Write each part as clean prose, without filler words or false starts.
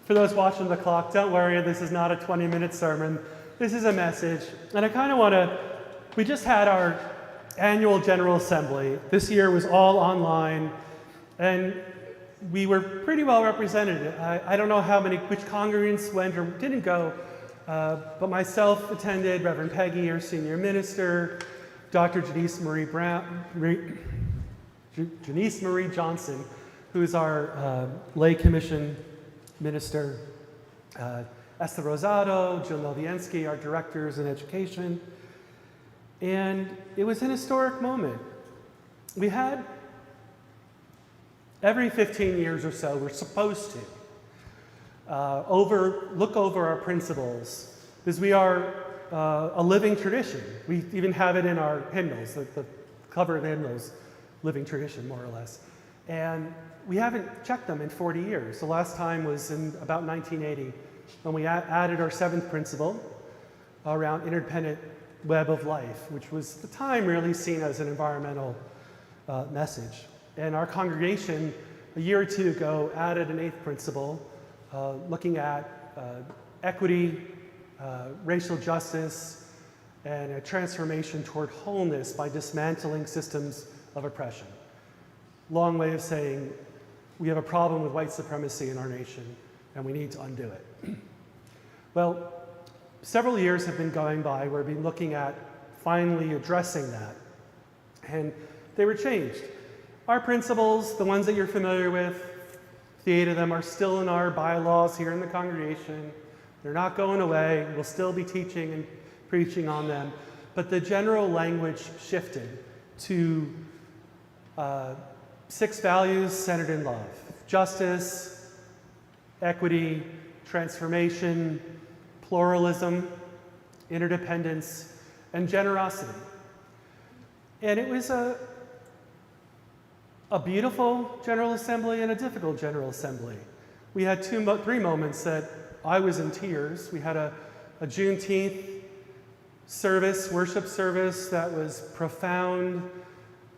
For those watching the clock, don't worry, this is not a 20-minute sermon. This is a message. And I kind of want to, we just had our annual General Assembly. This year was all online, and we were pretty well represented. I don't know which congregants went or didn't go, but myself attended, Reverend Peggy, our senior minister, Dr. Janice Marie Johnson, who's our lay commission minister, Esther Rosado, Jill Noviensky, our directors in education. And it was an historic moment. We had, every 15 years or so, we're supposed to look over our principles, because we are a living tradition. We even have it in our hymnals, the cover of the hymnals, living tradition, more or less. And we haven't checked them in 40 years. The last time was in about 1980, when we added our seventh principle around interdependent web of life, which was at the time really seen as an environmental message. And our congregation, a year or two ago, added an eighth principle, looking at equity, racial justice, and a transformation toward wholeness by dismantling systems of oppression. Long way of saying we have a problem with white supremacy in our nation, and we need to undo it. Well, several years have been going by where we've been looking at finally addressing that, and they were changed. Our principles, the ones that you're familiar with, the 8 of them are still in our bylaws here in the congregation. They're not going away. We'll still be teaching and preaching on them, but the general language shifted to 6 values centered in love: justice, equity, transformation, pluralism, interdependence, and generosity. And it was a beautiful General Assembly and a difficult General Assembly. We had 3 moments that I was in tears. We had a Juneteenth service, worship service that was profound,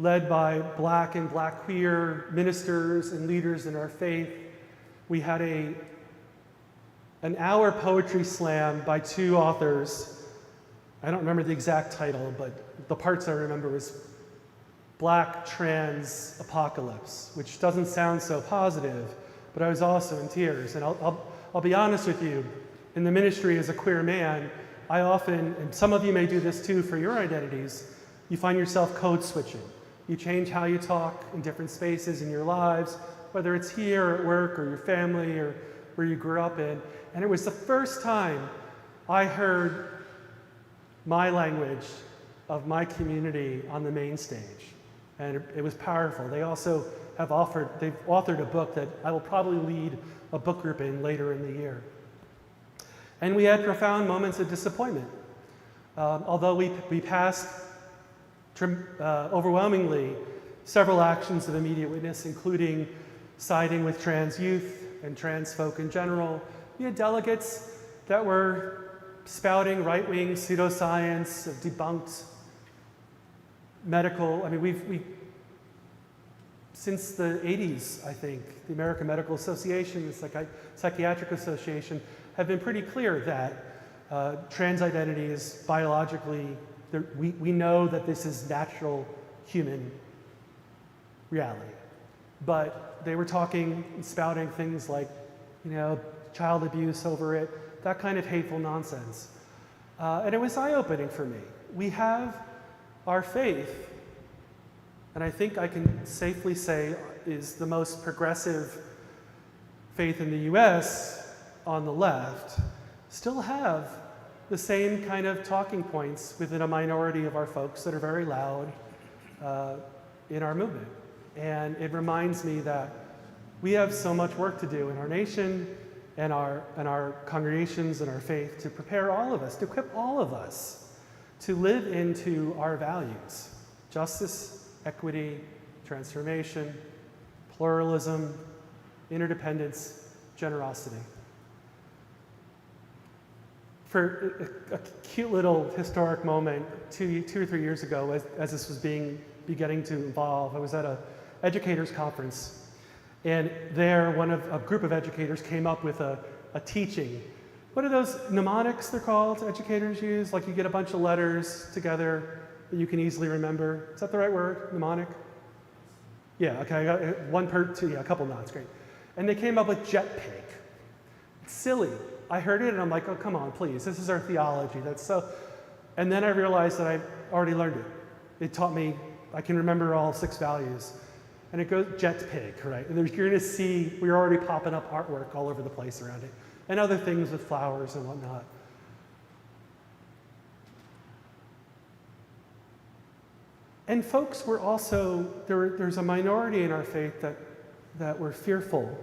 led by Black and Black queer ministers and leaders in our faith. We had an hour poetry slam by 2 authors. I don't remember the exact title, but the parts I remember was Black Trans Apocalypse, which doesn't sound so positive, but I was also in tears. And I'll be honest with you, in the ministry as a queer man, I often, and some of you may do this too for your identities, you find yourself code switching. You change how you talk in different spaces in your lives, whether it's here or at work or your family or where you grew up in. And it was the first time I heard my language of my community on the main stage. And it was powerful. They also they've authored a book that I will probably lead a book group in later in the year. And we had profound moments of disappointment. Although we passed overwhelmingly several actions of immediate witness, including siding with trans youth and trans folk in general. We had delegates that were spouting right-wing pseudoscience, debunked medical. I mean, we since the 80s, I think, the American Medical Association, the Psychiatric Association, have been pretty clear that trans identity is biologically, we know that this is natural human reality. But they were talking and spouting things like, child abuse over it, that kind of hateful nonsense. And it was eye-opening for me. We have our faith, and I think I can safely say is the most progressive faith in the US on the left, still have the same kind of talking points within a minority of our folks that are very loud in our movement. And it reminds me that we have so much work to do in our nation and our congregations and our faith to prepare all of us, to equip all of us to live into our values: justice, equity, transformation, pluralism, interdependence, generosity. For a cute little historic moment, 2 or 3 years ago, as this was beginning to evolve, I was at an educators conference, and there a group of educators came up with a a teaching. What are those mnemonics they're called, educators use? Like you get a bunch of letters together that you can easily remember. Is that the right word, mnemonic? Yeah, okay, I got one per two, yeah, a couple nods, great. And they came up with jetpack. It's silly. I heard it and I'm like, oh, come on, please. This is our theology. That's so. And then I realized that I already learned it. It taught me, I can remember all 6 values. And it goes jetpack, right? And you're going to see, we're already popping up artwork all over the place around it. And other things with flowers and whatnot. And folks were also, there's a minority in our faith that were fearful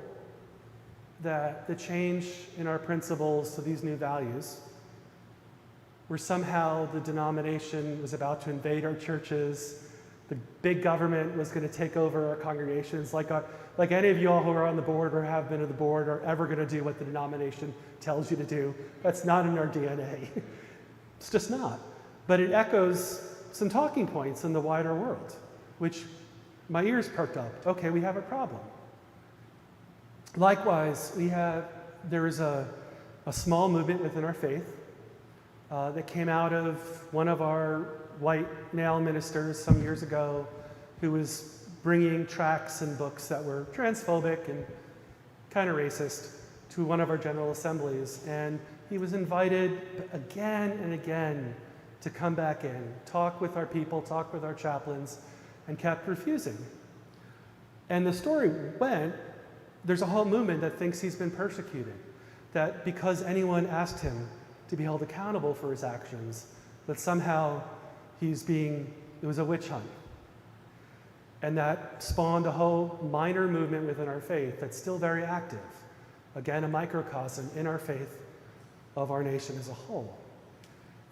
that the change in our principles to these new values, where somehow the denomination was about to invade our churches, the big government was going to take over our congregations, like any of you all who are on the board or have been on the board are ever going to do what the denomination tells you to do. That's not in our DNA. It's just not. But it echoes some talking points in the wider world, which my ears perked up. Okay, we have a problem. Likewise, there is a small movement within our faith that came out of one of our white male ministers some years ago who was bringing tracts and books that were transphobic and kind of racist to one of our general assemblies. And he was invited again and again to come back in, talk with our people, talk with our chaplains, and kept refusing. And the story went, there's a whole movement that thinks he's been persecuted, that because anyone asked him to be held accountable for his actions, that somehow it was a witch hunt. And that spawned a whole minor movement within our faith that's still very active. Again, a microcosm in our faith of our nation as a whole.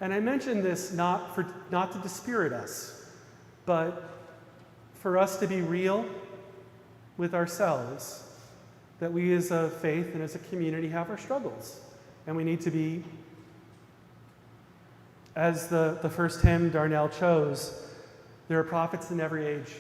And I mention this not to dispirit us, but for us to be real with ourselves, that we as a faith and as a community have our struggles. And we need to be, as the first hymn Darnell chose, there are prophets in every age.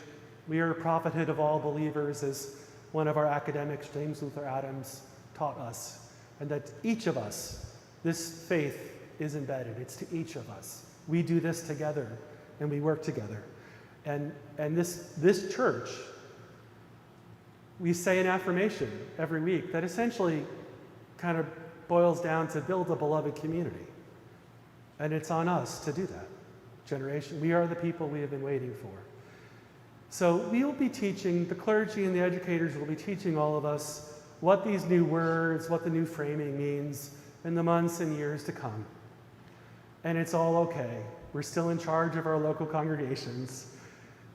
We are a prophethood of all believers, as one of our academics, James Luther Adams, taught us. And that each of us, this faith is embedded. It's to each of us. We do this together, and we work together. And this church, we say an affirmation every week that essentially kind of boils down to build a beloved community. And it's on us to do that. Generation, we are the people we have been waiting for. So we will be teaching, the clergy and the educators will be teaching all of us what these new words, what the new framing means in the months and years to come. And it's all okay. We're still in charge of our local congregations.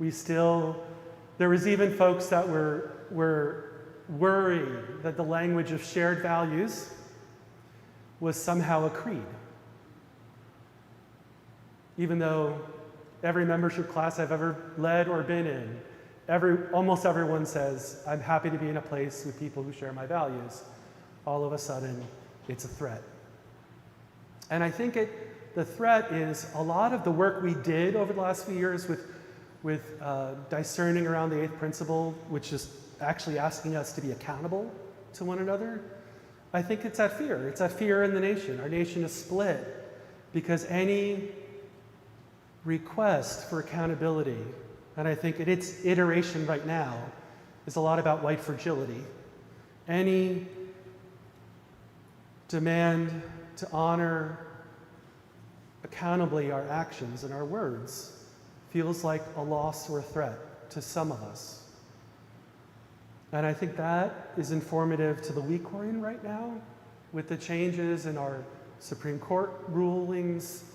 There was even folks that were worried that the language of shared values was somehow a creed. Even though every membership class I've ever led or been in, almost everyone says, I'm happy to be in a place with people who share my values. All of a sudden, it's a threat. And I think the threat is a lot of the work we did over the last few years with discerning around the 8th principle, which is actually asking us to be accountable to one another. I think it's that fear. It's that fear in the nation. Our nation is split because any request for accountability, and I think its iteration right now is a lot about white fragility. Any demand to honor accountably our actions and our words feels like a loss or a threat to some of us. And I think that is informative to the week we're in right now, with the changes in our Supreme Court rulings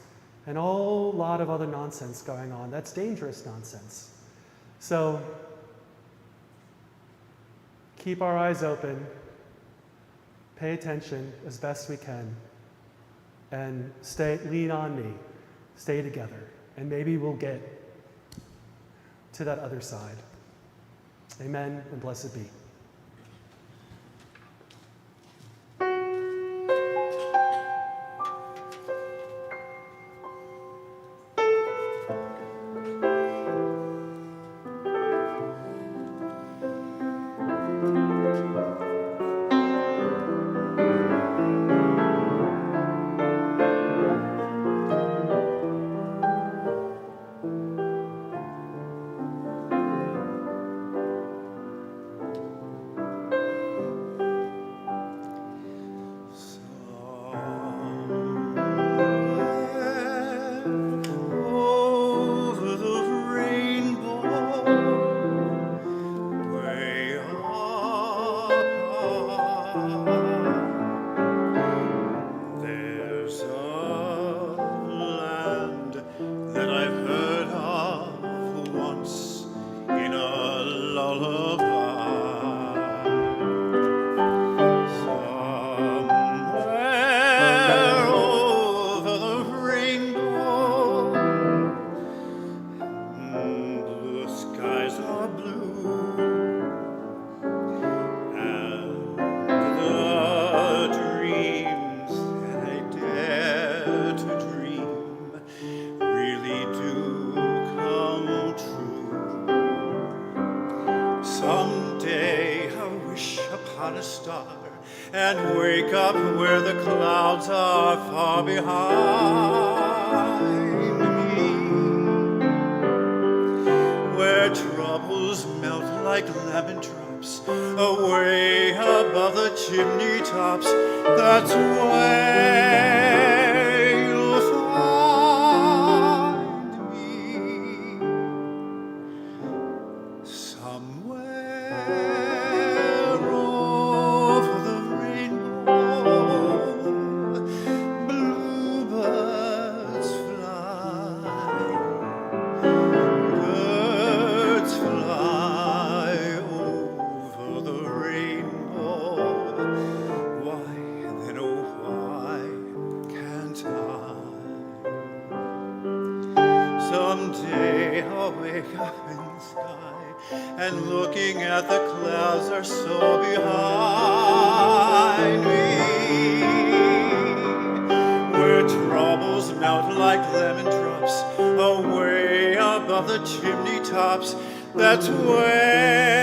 and a whole lot of other nonsense going on. That's dangerous nonsense. So keep our eyes open, pay attention as best we can, and lean on me, stay together, and maybe we'll get to that other side. Amen, and blessed be. and wake up where the clouds are far behind me, where troubles melt like lemon drops away above the chimney tops. That's where you'll find me, somewhere over the rainbow. Bluebirds fly, birds fly over the rainbow. Why then, oh why can't I? Someday I'll wake up in the sky, and looking at the clouds are so behind me, where troubles melt like lemon drops away above the chimney tops. That's where